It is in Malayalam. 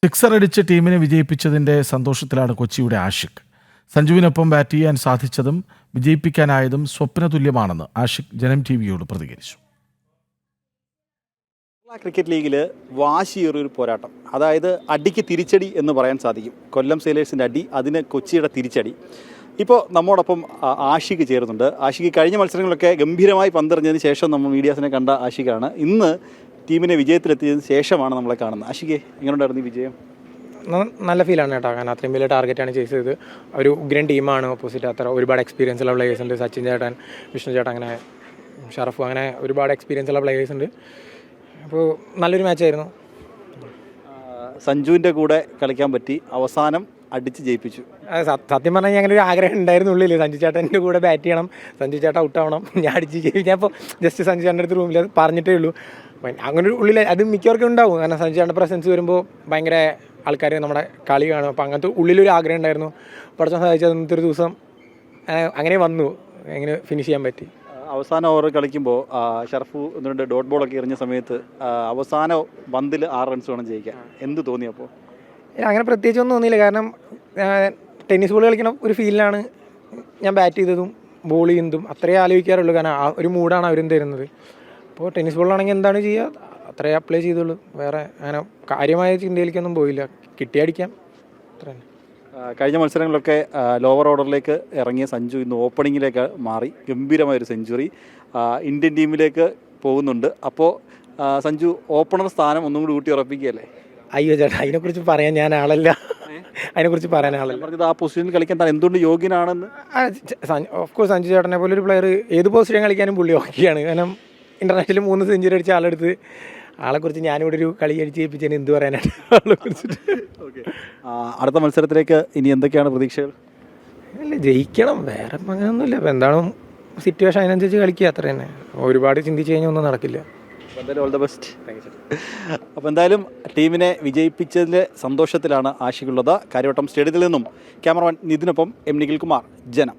സിക്സർ അടിച്ച് ടീമിനെ വിജയിപ്പിച്ചതിൻ്റെ സന്തോഷത്തിലാണ് കൊച്ചിയുടെ ആഷിഖ്. സഞ്ജുവിനൊപ്പം ബാറ്റ് ചെയ്യാൻ സാധിച്ചതും വിജയിപ്പിക്കാനായതും സ്വപ്നതുല്യമാണെന്ന് ആഷിഖ് ജനം ടിവിയോട് പ്രതികരിച്ചു. ക്രിക്കറ്റ് ലീഗിൽ വാശിയേറിയൊരു പോരാട്ടം, അതായത് അടിക്ക് തിരിച്ചടി എന്ന് പറയാൻ സാധിക്കും. കൊല്ലം സെയിലേഴ്സിൻ്റെ അടി, അതിന് കൊച്ചിയുടെ തിരിച്ചടി. ഇപ്പോൾ നമ്മോടൊപ്പം ആഷിഖ് ചേരുന്നുണ്ട്. ആഷിഖ് കഴിഞ്ഞ മത്സരങ്ങളൊക്കെ ഗംഭീരമായി പന്തെറിഞ്ഞതിന് ശേഷം നമ്മൾ മീഡിയാസിനെ കണ്ട ആഷിഖാണ്. ഇന്ന് ടീമിനെ വിജയത്തിലെത്തിയതിന് ശേഷമാണ് നമ്മളെ കാണുന്നത്. ആഷിഖ്, എങ്ങനെയുണ്ടായിരുന്നു ഈ വിജയം? നല്ല ഫീലാണ് കേട്ടോ. കാരണം അത്രയും വലിയ ടാർഗറ്റാണ് ചേസ് ചെയ്തത്. ഒരു ഉഗ്രൻ ടീമാണ് ഓപ്പോസിറ്റ്. അത്ര ഒരുപാട് എക്സ്പീരിയൻസ് ഉള്ള പ്ലേയേഴ്സ് ഉണ്ട്. സച്ചിൻ ചേട്ടൻ, വിഷ്ണു ചേട്ടൻ, അങ്ങനെ ഷറഫ്, അങ്ങനെ ഒരുപാട് എക്സ്പീരിയൻസ് ഉള്ള പ്ലേയേഴ്സ് ഉണ്ട്. അപ്പോൾ നല്ലൊരു മാച്ചായിരുന്നു. സഞ്ജുവിൻ്റെ കൂടെ കളിക്കാൻ പറ്റി, അവസാനം അടിച്ച് ജയിപ്പിച്ചു. സത്യം പറഞ്ഞാൽ അങ്ങനെ ഒരു ആഗ്രഹം ഉണ്ടായിരുന്നു ഉള്ളിൽ, സഞ്ജു ചേട്ടൻ്റെ കൂടെ ബാറ്റ് ചെയ്യണം, സഞ്ജു ചേട്ടൻ ഔട്ട് ആവണം, ഞാൻ അടിച്ച് ജയിക്കും. ഞാൻ ഇപ്പോൾ ജസ്റ്റ് സഞ്ജു ചേട്ടൻ്റെ അടുത്ത് റൂമിൽ അത് പറഞ്ഞിട്ടേ ഉള്ളൂ. അങ്ങനെ ഒരു ഉള്ളിൽ അത് മിക്കവർക്കും ഉണ്ടാവും. കാരണം സഞ്ജു ചേട്ടൻ്റെ പ്രസൻസ് വരുമ്പോൾ ഭയങ്കര ആൾക്കാർ നമ്മുടെ കളി കാണും. അപ്പോൾ അങ്ങനത്തെ ഉള്ളിലൊരു ആഗ്രഹം ഉണ്ടായിരുന്നു. പഠിച്ചാൽ സാധിച്ചത് ഇന്നത്തെ ഒരു ദിവസം അങ്ങനെ വന്നു, എങ്ങനെ ഫിനിഷ് ചെയ്യാൻ പറ്റി. അവസാന ഓവർ കളിക്കുമ്പോൾ ഷറഫു എന്നിട്ട് ഡോട്ട് ബോളൊക്കെ എറിഞ്ഞ സമയത്ത് അവസാന പന്തിൽ 6 റൺസ് വേണം ജയിക്കാൻ. എന്ത് തോന്നി അപ്പോൾ? അങ്ങനെ പ്രത്യേകിച്ചൊന്നും തോന്നിയില്ല. കാരണം ടെന്നീസ് ബോൾ കളിക്കുന്ന ഒരു ഫീലിലാണ് ഞാൻ ബാറ്റ് ചെയ്തതും ബോൾ ചെയ്യുന്നതും. അത്രയേ ആലോചിക്കാറുള്ളൂ. കാരണം ആ ഒരു മൂഡാണ് അവരും തരുന്നത്. അപ്പോൾ ടെന്നീസ് ബോളിലാണെങ്കിൽ എന്താണ് ചെയ്യുക, അത്രയേ അപ്ലൈ ചെയ്തുള്ളൂ. വേറെ അങ്ങനെ കാര്യമായ ചിന്തയിലേക്കൊന്നും പോയില്ല. കിട്ടിയടിക്കാം, അത്ര തന്നെ. കഴിഞ്ഞ മത്സരങ്ങളിലൊക്കെ ലോവർ ഓർഡറിലേക്ക് ഇറങ്ങിയ സഞ്ജു ഇന്ന് ഓപ്പണിങ്ങിലേക്ക് മാറി ഗംഭീരമായൊരു സെഞ്ചുറി. ഇന്ത്യൻ ടീമിലേക്ക് പോകുന്നുണ്ട്. അപ്പോൾ സഞ്ജു ഓപ്പണർ സ്ഥാനം ഒന്നും കൂടി ഊട്ടി ഉറപ്പിക്കുകയല്ലേ? അയ്യോ ചേട്ടാ, അതിനെക്കുറിച്ച് പറയാൻ ഞാൻ ആളല്ല. അതിനെക്കുറിച്ച് പറയാൻ ആളല്ല. പറഞ്ഞത് ആ പൊസിഷനിൽ കളിക്കാൻ താൻ എന്തുകൊണ്ട് യോഗ്യനാണെന്ന്. ഓഫ് കോഴ്സ് സഞ്ജു ചേട്ടനെ പോലെ ഒരു പ്ലെയർ ഏത് പൊസിഷൻ കളിക്കാനും പുള്ളി ഓക്കെയാണ്. കാരണം ഇൻ്റർനാഷണലിൽ 3 സെഞ്ചുറി അടിച്ച ആളെടുത്ത് ആളെക്കുറിച്ച് ഞാനിവിടെ ഒരു കളി അടിച്ച് ജയിപ്പിച്ചതിന് എന്ത് പറയാനായിട്ട് ആളെ കുറിച്ചിട്ട്. അടുത്ത മത്സരത്തിലേക്ക് ഇനി എന്തൊക്കെയാണ് പ്രതീക്ഷകൾ? അല്ല, ജയിക്കണം, വേറെ അങ്ങനെയൊന്നുമില്ല. അപ്പോൾ എന്താണ് സിറ്റുവേഷൻ അതിനനുസരിച്ച് കളിക്കുക, അത്ര തന്നെ. ഒരുപാട് ചിന്തിച്ച് കഴിഞ്ഞാൽ ഒന്നും നടക്കില്ല. എന്തായാലും ഓൾ ദ ബെസ്റ്റ്. അപ്പോൾ എന്തായാലും ടീമിനെ വിജയിപ്പിച്ചതിലെ സന്തോഷത്തിലാണ് ആഷിഖുള്ളത്. കാര്യവട്ടം സ്റ്റേഡിയത്തിൽ നിന്നും ക്യാമറമാൻ നിതിനൊപ്പം എം നിഖിൽ കുമാർ, ജനം.